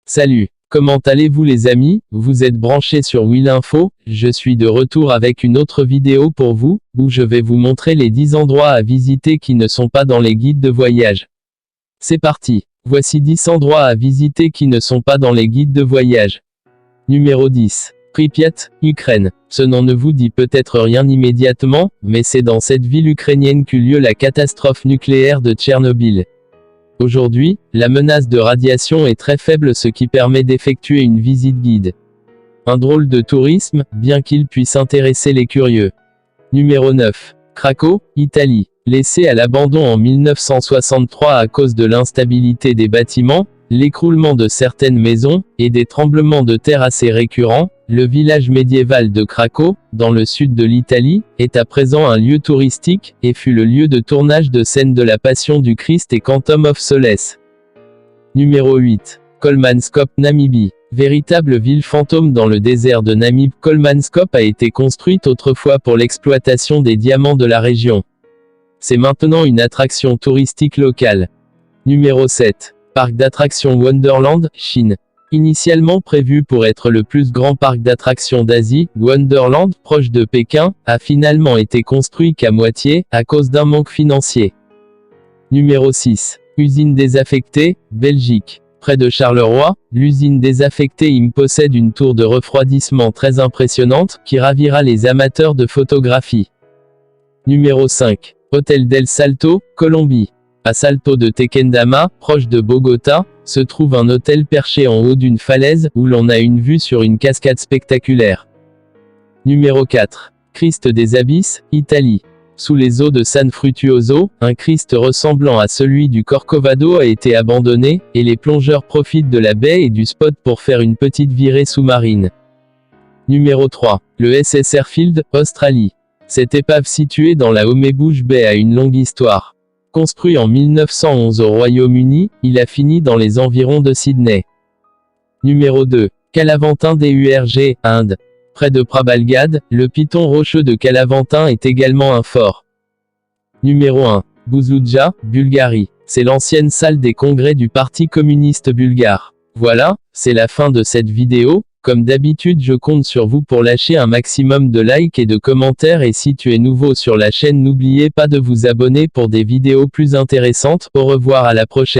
Salut, comment allez-vous les amis? Vous êtes branchés sur Will Info, je suis de retour avec une autre vidéo pour vous, où je vais vous montrer les 10 endroits à visiter qui ne sont pas dans les guides de voyage. C'est parti, voici 10 endroits à visiter qui ne sont pas dans les guides de voyage. Numéro 10. Pripyat, Ukraine. Ce nom ne vous dit peut-être rien immédiatement, mais c'est dans cette ville ukrainienne qu'eut lieu la catastrophe nucléaire de Tchernobyl. Aujourd'hui, la menace de radiation est très faible, ce qui permet d'effectuer une visite guide. Un drôle de tourisme, bien qu'il puisse intéresser les curieux. Numéro 9. Craco, Italie. Laissé à l'abandon en 1963 à cause de l'instabilité des bâtiments, l'écroulement de certaines maisons, et des tremblements de terre assez récurrents, le village médiéval de Craco, dans le sud de l'Italie, est à présent un lieu touristique, et fut le lieu de tournage de scènes de la Passion du Christ et Quantum of Solace. Numéro 8. Kolmanskop, Namibie. Véritable ville fantôme dans le désert de Namib, Kolmanskop a été construite autrefois pour l'exploitation des diamants de la région. C'est maintenant une attraction touristique locale. Numéro 7. Parc d'attractions Wonderland, Chine. Initialement prévu pour être le plus grand parc d'attractions d'Asie, Wonderland, proche de Pékin, a finalement été construit qu'à moitié, à cause d'un manque financier. Numéro 6. Usine désaffectée, Belgique. Près de Charleroi, l'usine désaffectée IM possède une tour de refroidissement très impressionnante, qui ravira les amateurs de photographie. Numéro 5. Hôtel del Salto, Colombie. À Salto de Tequendama, proche de Bogota, se trouve un hôtel perché en haut d'une falaise, où l'on a une vue sur une cascade spectaculaire. Numéro 4. Christ des Abysses, Italie. Sous les eaux de San Frutuoso, un Christ ressemblant à celui du Corcovado a été abandonné, et les plongeurs profitent de la baie et du spot pour faire une petite virée sous-marine. Numéro 3. Le SS Airfield, Australie. Cette épave située dans la Homebush Bay a une longue histoire. Construit en 1911 au Royaume-Uni, il a fini dans les environs de Sydney. Numéro 2. Kalavantin DURG, Inde. Près de Prabalgad, le piton rocheux de Kalavantin est également un fort. Numéro 1. Buzluja, Bulgarie. C'est l'ancienne salle des congrès du Parti communiste bulgare. Voilà, c'est la fin de cette vidéo. Comme d'habitude, je compte sur vous pour lâcher un maximum de likes et de commentaires, et si tu es nouveau sur la chaîne, n'oubliez pas de vous abonner pour des vidéos plus intéressantes. Au revoir, à la prochaine.